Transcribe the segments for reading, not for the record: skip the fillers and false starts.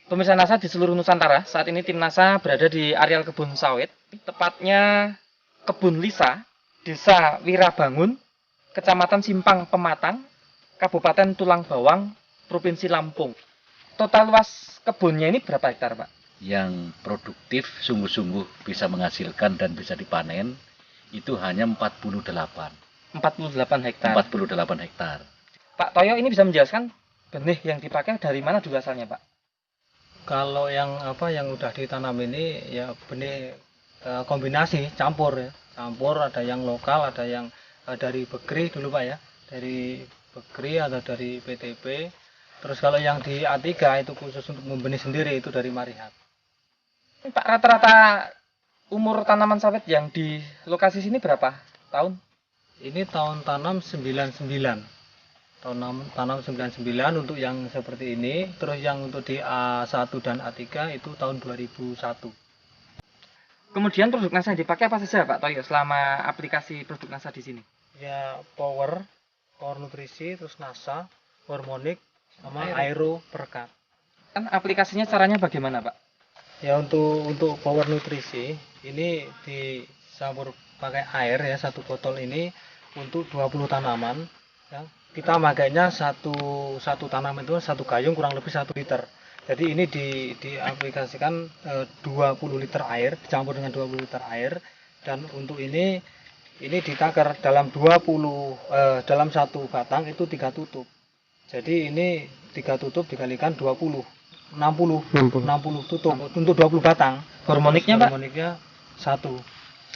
Pemirsa NASA di seluruh Nusantara, saat ini tim NASA berada di areal kebun sawit, tepatnya Kebun Lisa, Desa Wirabangun, Kecamatan Simpang Pematang, Kabupaten Tulang Bawang, Provinsi Lampung. Total luas kebunnya ini berapa hektar, Pak? Yang produktif sungguh-sungguh bisa menghasilkan dan bisa dipanen itu hanya 48 hektar. 48 hektar. Pak Toyo ini bisa menjelaskan benih yang dipakai dari mana dulu asalnya, Pak? Kalau yang udah ditanam ini ya benih kombinasi campur ya. Campur, ada yang lokal, ada yang dari Begri dulu Pak ya. Dari Begri atau dari PTP. Terus kalau yang di A3 itu khusus untuk membenih sendiri, itu dari Marihat. Pak, rata-rata umur tanaman sawit yang di lokasi sini berapa tahun? Ini tahun tanam 99. Tanam 99 untuk yang seperti ini. Terus yang untuk di A1 dan A3 itu tahun 2001. Kemudian produk NASA yang dipakai apa saja Pak Toyo selama aplikasi produk NASA di sini? Ya power nutrisi, terus NASA, hormonik, sama aero perkat. Kan aplikasinya caranya bagaimana Pak? Ya untuk power nutrisi ini dicampur pakai air ya, satu botol ini untuk 20 tanaman ya. Kita makainya satu tanaman itu satu gayung kurang lebih 1 liter. Jadi ini diaplikasikan 20 liter air dicampur dengan 20 liter air, dan untuk ini ditakar dalam dalam satu batang itu 3 tutup. Jadi ini 3 tutup dikalikan 20, 60 tutup untuk 20 batang. Hormoniknya Pak? Hormoniknya 1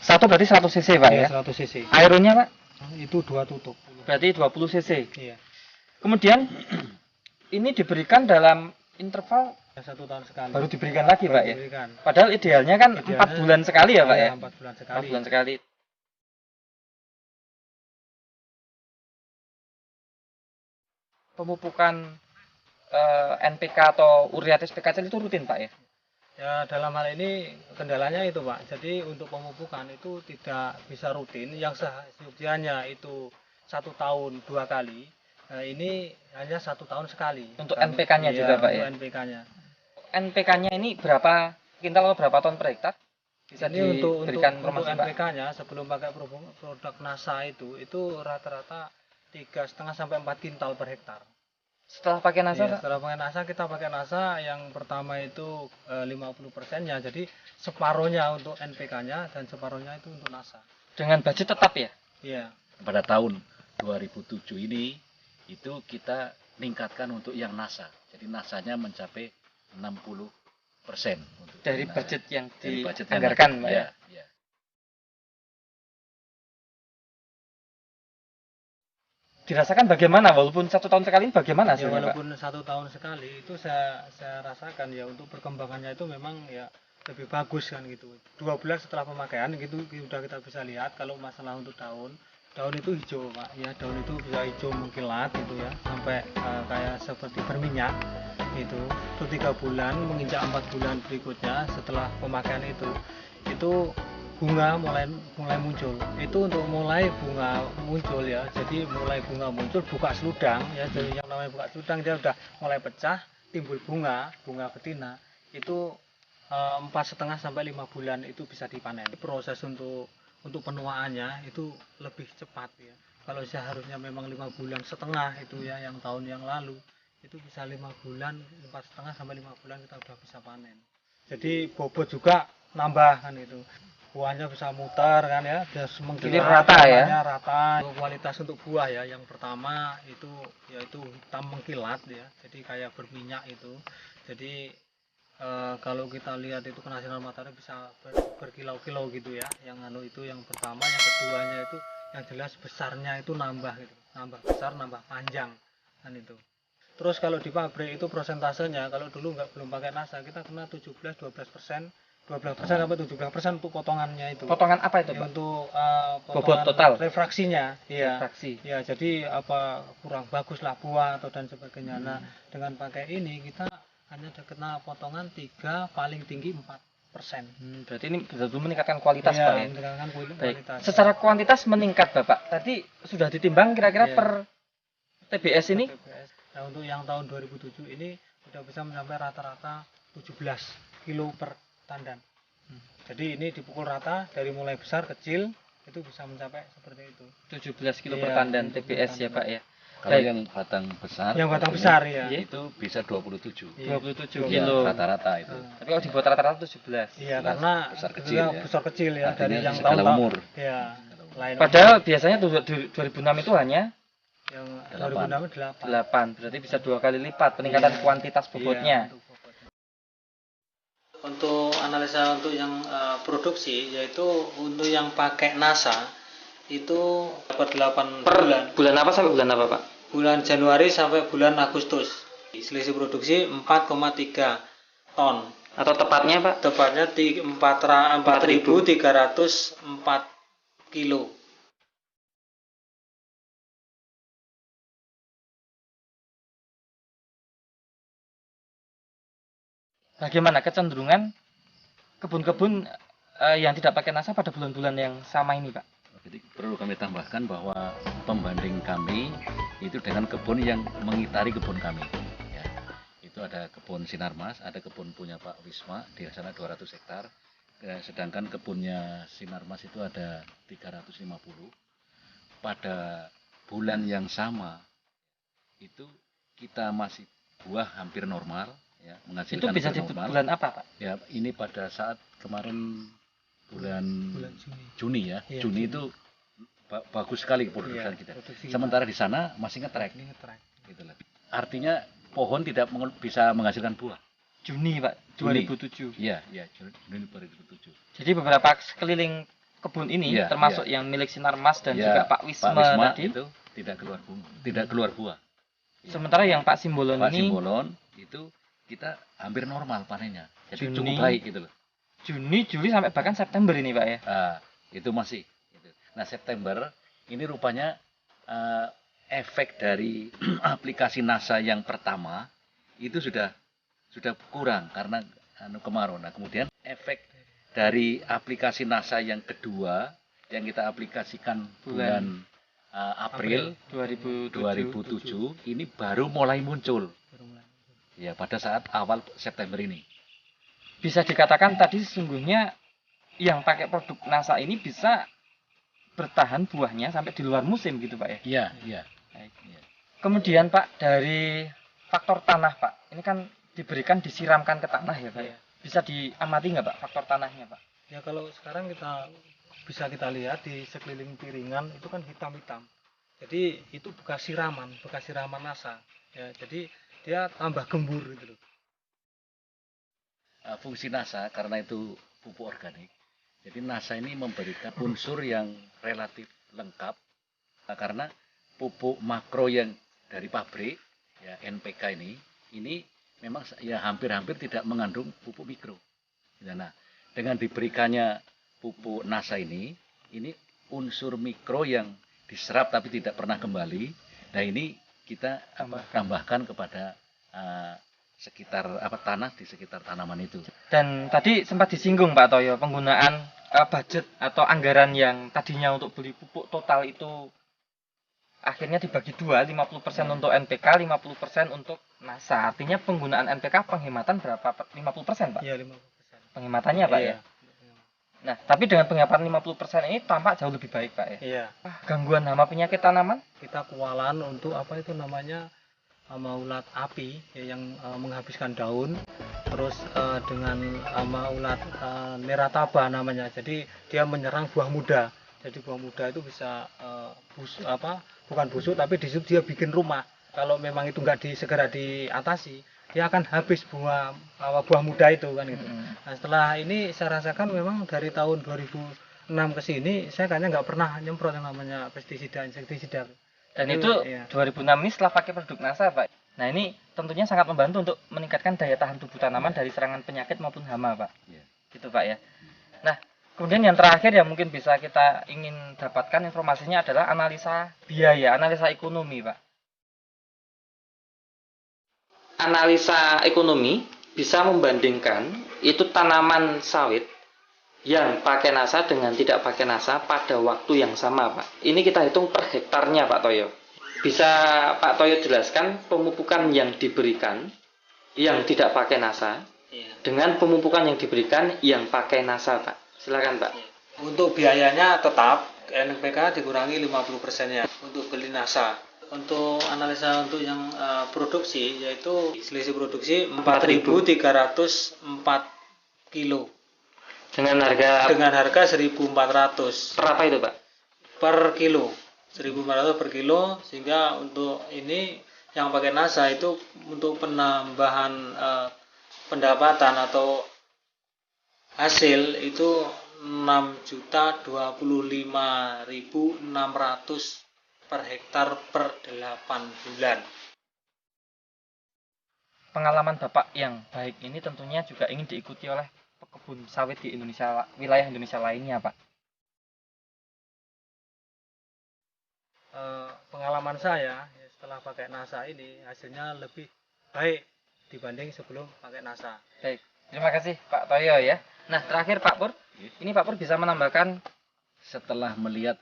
berarti 100 cc Pak ya? 100 cc. Aeronya Pak? Itu 2 tutup. Berarti 20 cc. Iya. Kemudian ini diberikan dalam interval 1 tahun sekali. baru diberikan lagi Pak ya? Diberikan. Padahal idealnya kan 4 bulan sekali ya Pak ya? 4 bulan sekali. 4 bulan sekali. Pemupukan NPK atau urea SPKC itu rutin Pak ya? Ya dalam hal ini kendalanya itu Pak. Jadi untuk pemupukan itu tidak bisa rutin. Yang seyogianya itu 1 tahun 2 kali. Nah, ini hanya 1 tahun sekali. Untuk NPK-nya iya, juga Pak ya? NPK-nya. NPK-nya ini berapa kintal atau berapa ton per hektar? Bisa ini untuk informasi Pak? NPK-nya sebelum pakai produk NASA itu rata-rata 3,5 sampai 4 kintal per hektar. Setelah pakai NASA? Ya, setelah pakai NASA, kita pakai NASA yang pertama itu 50%-nya, jadi separuhnya untuk NPK-nya dan separuhnya itu untuk NASA. Dengan budget tetap ya? Iya. Pada tahun 2007 ini itu kita tingkatkan untuk yang NASA. Jadi NASA-nya mencapai 60% untuk dari NASA. budget yang budget dianggarkan Pak ya? Ya. Dirasakan bagaimana walaupun 1 tahun sekali bagaimana Ya, hasilnya walaupun Pak? 1 tahun sekali itu saya rasakan ya untuk perkembangannya itu memang ya lebih bagus kan gitu. 2 bulan setelah pemakaian gitu sudah kita bisa lihat kalau masalah untuk daun itu hijau Pak ya, daun itu bisa hijau mengkilat gitu ya, sampai kayak seperti berminyak gitu. Itu 3 bulan menginjak 4 bulan berikutnya setelah pemakaian itu bunga mulai muncul. Itu untuk mulai bunga muncul ya, jadi mulai bunga muncul, buka seludang ya. Jadi yang namanya buka seludang dia udah mulai pecah, timbul bunga betina. Itu 4,5 sampai 5 bulan itu bisa dipanen. Proses untuk penuaannya itu lebih cepat ya. Kalau seharusnya memang 5,5 bulan itu ya, yang tahun yang lalu itu bisa 5 bulan, 4,5 sampai 5 bulan kita udah bisa panen. Jadi bobot juga nambah kan itu. Buahnya bisa mutar kan ya, jadi rata ya, rata. Kualitas untuk buah ya, yang pertama itu yaitu hitam mengkilat ya, jadi kayak berminyak itu. Jadi kalau kita lihat itu kena sinar matahari bisa berkilau-kilau gitu ya. Yang itu yang pertama. Yang keduanya itu yang jelas besarnya itu nambah gitu, nambah besar, nambah panjang kan itu. Terus kalau di pabrik itu prosentasenya, kalau dulu belum pakai NASA kita kena 12% sampai 17% untuk potongannya itu. Potongan apa itu Pak? Untuk bobot total refraksinya. Iya. Refraksi. Ya, jadi kurang bagus lah buah atau dan sebagainya. Nah, dengan pakai ini kita hanya kena potongan 3, paling tinggi 4%. Berarti ini betul-betul meningkatkan kualitas ya, Pak ya? meningkatkan kualitas. Baik. Secara kuantitas meningkat Bapak. Tadi sudah ditimbang kira-kira per TBS ini? Nah, untuk yang tahun 2007 ini sudah bisa mencapai rata-rata 17 kilo per tandan. Jadi ini dipukul rata dari mulai besar kecil itu bisa mencapai seperti itu. 17 kilo per Iya, tandan untuk TBS ya tandan. Pak ya. Kalau Baik. yang batang besar, Yang batang ini besar ya. itu bisa 27. Iya. 27 Iya, kilo. Rata-rata itu. Tapi kalau dibuat rata-rata 17. Iya, 17 karena besar itu kecil ya, ya. besar kecil ya Artinya dari yang segala tahun umur. Ya, lain Padahal biasanya 2006 itu hanya yang 8. 2006 8. Berarti bisa 2 kali lipat peningkatan Iya. kuantitas bobotnya. Iya, untuk analisa untuk yang produksi, yaitu untuk yang pakai NASA itu dapat 8 Per bulan. bulan apa sampai bulan apa Pak? Bulan Januari sampai bulan Agustus. Selisih produksi 4,3 ton. Atau tepatnya Pak? Tepatnya 4.304 kilo. Bagaimana kecenderungan kebun-kebun yang tidak pakai NASA pada bulan-bulan yang sama ini Pak? Jadi perlu kami tambahkan bahwa pembanding kami itu dengan kebun yang mengitari kebun kami. Ya. Itu ada kebun Sinarmas, ada kebun punya Pak Wisma, di sana 200 hektar. Sedangkan kebunnya Sinarmas itu ada 350. Pada bulan yang sama itu kita masih buah hampir normal. Ya, menghasilkan Itu bisa hampir disebut normal. bulan apa Pak? Ya, ini pada saat kemarin bulan Juni. Juni ya. Iya, Juni Juni. itu bagus sekali produksi Iya, kita. produksi Sementara di sana masih ngetrek. Ini ngetrek. Gitu lah. Artinya pohon tidak bisa menghasilkan buah. Juni Pak, Juni. 2007. Iya, iya, Juni 2007. Jadi beberapa sekeliling kebun ini Iya, termasuk iya. yang milik Sinarmas dan Ya, juga Pak Wisma, tadi. itu tidak keluar bunga, tidak keluar buah. Sementara yang Pak Simbolon Pak ini Simbolon itu kita hampir normal panennya. Jadi Juni. cukup baik gitu loh. Juni, Juli sampai bahkan September ini Pak ya. Itu masih. Gitu. Nah September ini rupanya efek dari aplikasi NASA yang pertama itu sudah kurang karena kemarau. Nah kemudian efek dari aplikasi NASA yang kedua yang kita aplikasikan bulan April 2007 ini baru mulai muncul. Ya pada saat awal September ini. Bisa dikatakan tadi sesungguhnya yang pakai produk NASA ini bisa bertahan buahnya sampai di luar musim gitu Pak ya. Iya, iya. Baik. Kemudian Pak dari faktor tanah Pak, ini kan diberikan disiramkan ke tanah ya Pak ya. Bisa diamati nggak Pak faktor tanahnya Pak? Ya kalau sekarang bisa kita lihat di sekeliling piringan itu kan hitam-hitam. Jadi itu bekas siraman NASA. Ya, jadi dia tambah gembur gitu loh. Fungsi NASA karena itu pupuk organik. Jadi NASA ini memberikan unsur yang relatif lengkap karena pupuk makro yang dari pabrik ya NPK ini memang ya hampir-hampir tidak mengandung pupuk mikro. Nah, dengan diberikannya pupuk NASA ini unsur mikro yang diserap tapi tidak pernah kembali. Nah, ini kita tambahkan kepada sekitar tanah di sekitar tanaman itu. Dan tadi sempat disinggung Pak Toyo penggunaan budget atau anggaran yang tadinya untuk beli pupuk total itu akhirnya dibagi dua, 50% untuk NPK, 50% untuk NASA. Artinya penggunaan NPK penghematan berapa? 50% Pak? Iya, 50%. Penghematannya Pak ya? Nah, tapi dengan penghematan 50% ini tampak jauh lebih baik Pak ya? Iya. Gangguan hama penyakit tanaman? Kita kualan untuk hama ulat api ya, yang menghabiskan daun, terus dengan hama ulat nerataba namanya. Jadi dia menyerang buah muda. Jadi buah muda itu bisa bukan busuk tapi di situ dia bikin rumah. Kalau memang itu nggak segera diatasi, dia akan habis buah muda itu kan gitu. Nah, setelah ini saya rasakan memang dari tahun 2006 ke sini saya kayaknya nggak pernah nyemprot yang namanya pestisida, insektisida. Dan itu iya. 2006 ini setelah pakai produk NASA Pak. Nah ini tentunya sangat membantu untuk meningkatkan daya tahan tubuh tanaman dari serangan penyakit maupun hama Pak. Gitu Pak ya. Nah kemudian yang terakhir yang mungkin bisa kita ingin dapatkan informasinya adalah analisa biaya, analisa ekonomi Pak. Analisa ekonomi bisa membandingkan itu tanaman sawit yang pakai NASA dengan tidak pakai NASA pada waktu yang sama Pak. Ini kita hitung per hektarnya Pak Toyo. Bisa Pak Toyo jelaskan pemupukan yang diberikan yang tidak pakai NASA Iya. dengan pemupukan yang diberikan yang pakai NASA, Pak? Silakan, Pak. Untuk biayanya tetap NPK dikurangi 50%-nya untuk beli NASA. Untuk analisa untuk yang produksi, yaitu selisih produksi 4.304 kilo Dengan harga dengan harga 1.400 per apa itu, Pak? per kilo, 1.400 per kilo, sehingga untuk ini yang pakai NASA itu untuk penambahan pendapatan atau hasil itu 6.025.600 per hektar per 8 bulan. Pengalaman Bapak yang baik ini tentunya juga ingin diikuti oleh pekebun sawit di Indonesia, wilayah Indonesia lainnya, Pak. Pengalaman saya ya, setelah pakai NASA ini hasilnya lebih baik dibanding sebelum pakai NASA. Baik, terima kasih Pak Toyo ya. Nah, terakhir Pak Pur, ini Pak Pur bisa menambahkan Setelah melihat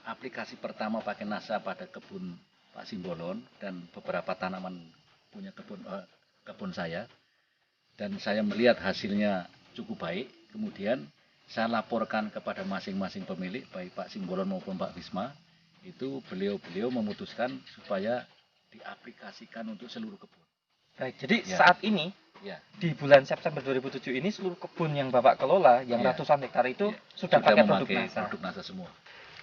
aplikasi pertama pakai NASA pada kebun Pak Simbolon dan beberapa tanaman punya kebun saya, dan saya melihat hasilnya cukup baik, kemudian saya laporkan kepada masing-masing pemilik, baik Pak Simbolon maupun Pak Wisma, itu beliau memutuskan supaya diaplikasikan untuk seluruh kebun. baik. Jadi Ya. saat ini Ya, di bulan September 2007 ini seluruh kebun yang Bapak kelola yang Ya. ratusan hektar itu ya, sudah pakai produk memakai NASA. produk NASA semua.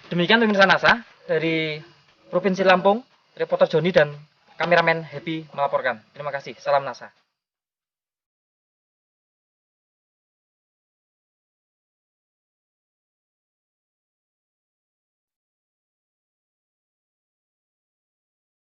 Demikian pemirsa NASA dari Provinsi Lampung, reporter Joni dan kameramen Happy melaporkan. Terima kasih. Salam NASA.